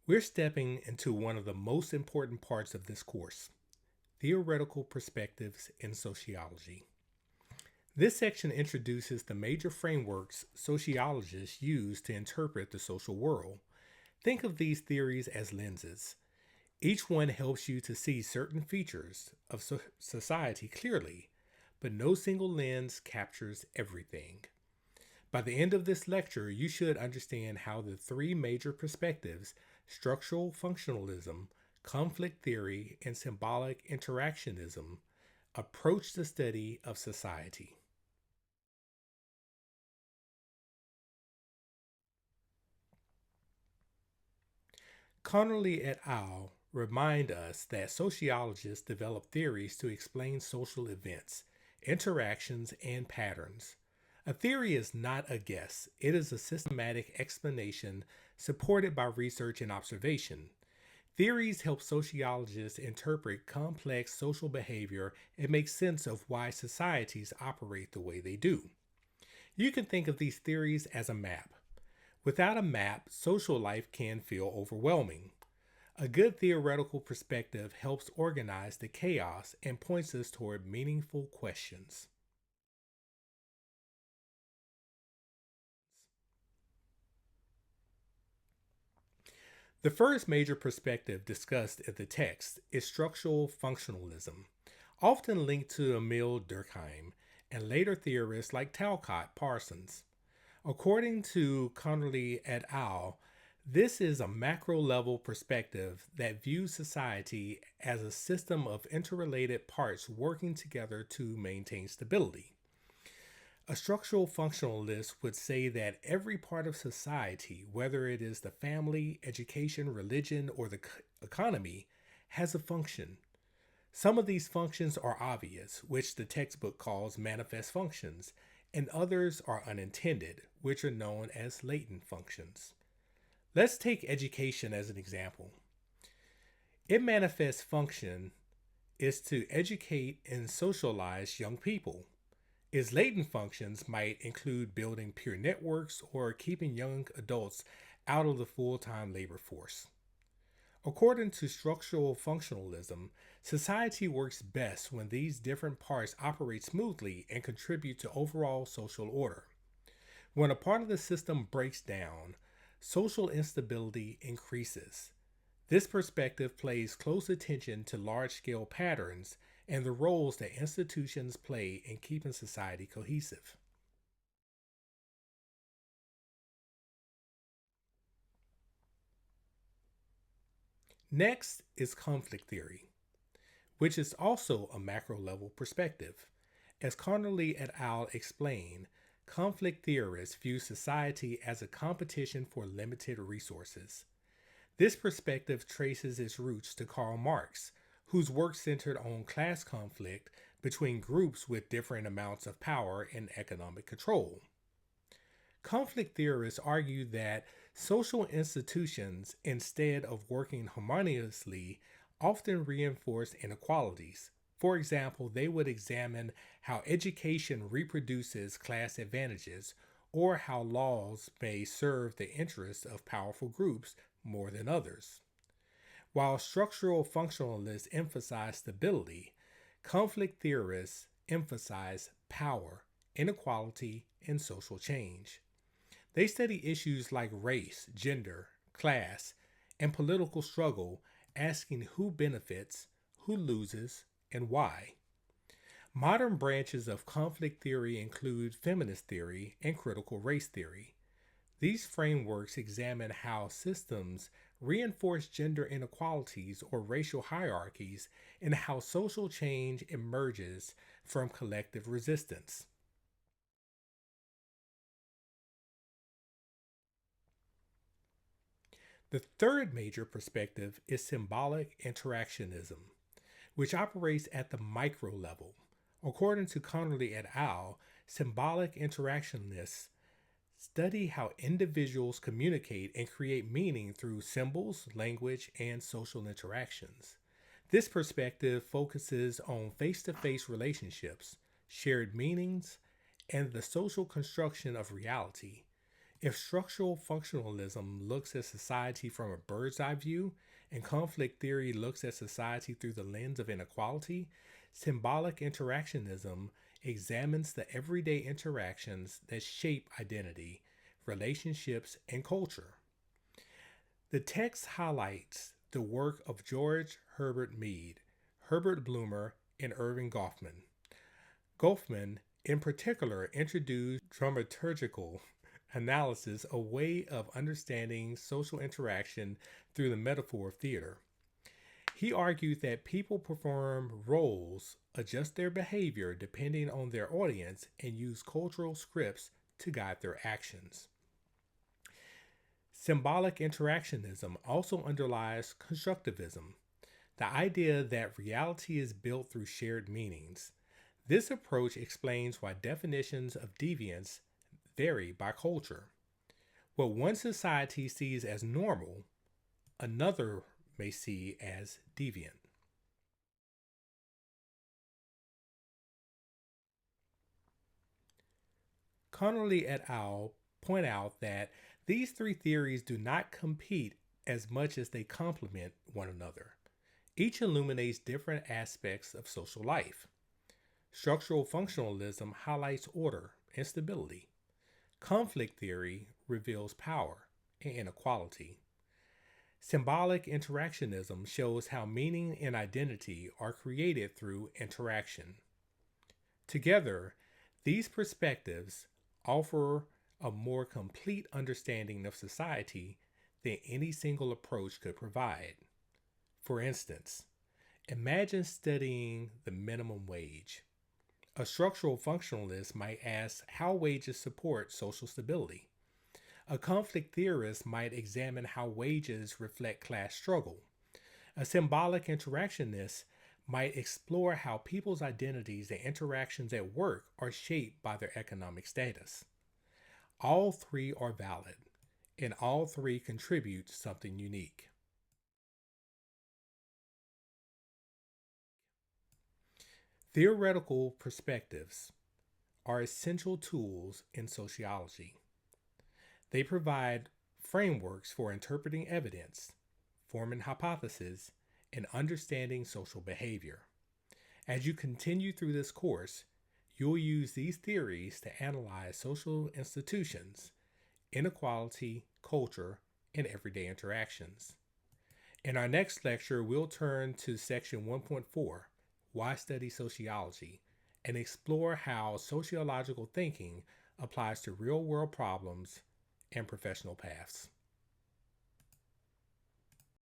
We're stepping into one of the most important parts of this course, theoretical perspectives in sociology. This section introduces the major frameworks sociologists use to interpret the social world. Think of these theories as lenses. Each one helps you to see certain features of society clearly, but no single lens captures everything. By the end of this lecture, you should understand how the three major perspectives, structural functionalism, conflict theory, and symbolic interactionism, approach the study of society. Conerly et al. Remind us that sociologists develop theories to explain social events, interactions, and patterns. A theory is not a guess, it is a systematic explanation supported by research and observation. Theories help sociologists interpret complex social behavior and make sense of why societies operate the way they do. You can think of these theories as a map. Without a map, social life can feel overwhelming. A good theoretical perspective helps organize the chaos and points us toward meaningful questions. The first major perspective discussed in the text is structural functionalism, often linked to Emile Durkheim and later theorists like Talcott Parsons. According to Conerly et al., this is a macro level perspective that views society as a system of interrelated parts working together to maintain stability. A structural functionalist would say that every part of society, whether it is the family, education, religion, or the economy, has a function. Some of these functions are obvious, which the textbook calls manifest functions, and others are unintended, which are known as latent functions. Let's take education as an example. Its manifest function is to educate and socialize young people. Its latent functions might include building peer networks or keeping young adults out of the full time labor force. According to structural functionalism, society works best when these different parts operate smoothly and contribute to overall social order. When a part of the system breaks down, social instability increases. This perspective pays close attention to large scale patterns and the roles that institutions play in keeping society cohesive. Next is conflict theory, which is also a macro level perspective. As Conerly et al. Explain, conflict theorists view society as a competition for limited resources. This perspective traces its roots to Karl Marx, whose work centered on class conflict between groups with different amounts of power and economic control. Conflict theorists argue that social institutions, instead of working harmoniously, often reinforce inequalities. For example, they would examine how education reproduces class advantages or how laws may serve the interests of powerful groups more than others. While structural functionalists emphasize stability, conflict theorists emphasize power, inequality, and social change. They study issues like race, gender, class, and political struggle, asking who benefits, who loses, and why. Modern branches of conflict theory include feminist theory and critical race theory. These frameworks examine how systems reinforce gender inequalities or racial hierarchies and how social change emerges from collective resistance. The third major perspective is symbolic interactionism, which operates at the micro level. According to Conerly et al., symbolic interactionists study how individuals communicate and create meaning through symbols, language, and social interactions. This perspective focuses on face to face relationships, shared meanings, and the social construction of reality. If structural functionalism looks at society from a bird's eye view, and conflict theory looks at society through the lens of inequality, symbolic interactionism examines the everyday interactions that shape identity, relationships, and culture. The text highlights the work of George Herbert Mead, Herbert Bloomer, and Irving Goffman. Goffman, in particular, introduced dramaturgical analysis, a way of understanding social interaction through the metaphor of theater. He argued that people perform roles, adjust their behavior depending on their audience, and use cultural scripts to guide their actions. Symbolic interactionism also underlies constructivism, the idea that reality is built through shared meanings. This approach explains why definitions of deviance vary by culture. What one society sees as normal, another may see as deviant. Conerly et al. Point out that these three theories do not compete as much as they complement one another. Each illuminates different aspects of social life. Structural functionalism highlights order and stability. Conflict theory reveals power and inequality. Symbolic interactionism shows how meaning and identity are created through interaction. Together, these perspectives offer a more complete understanding of society than any single approach could provide. For instance, imagine studying the minimum wage. A structural functionalist might ask how wages support social stability. A conflict theorist might examine how wages reflect class struggle. A symbolic interactionist might explore how people's identities and interactions at work are shaped by their economic status. All three are valid, and all three contribute something unique. Theoretical perspectives are essential tools in sociology. They provide frameworks for interpreting evidence, forming hypotheses, and understanding social behavior. As you continue through this course, you'll use these theories to analyze social institutions, inequality, culture, and everyday interactions. In our next lecture, we'll turn to section 1.4, Why Study Sociology, and explore how sociological thinking applies to real world problems and professional paths.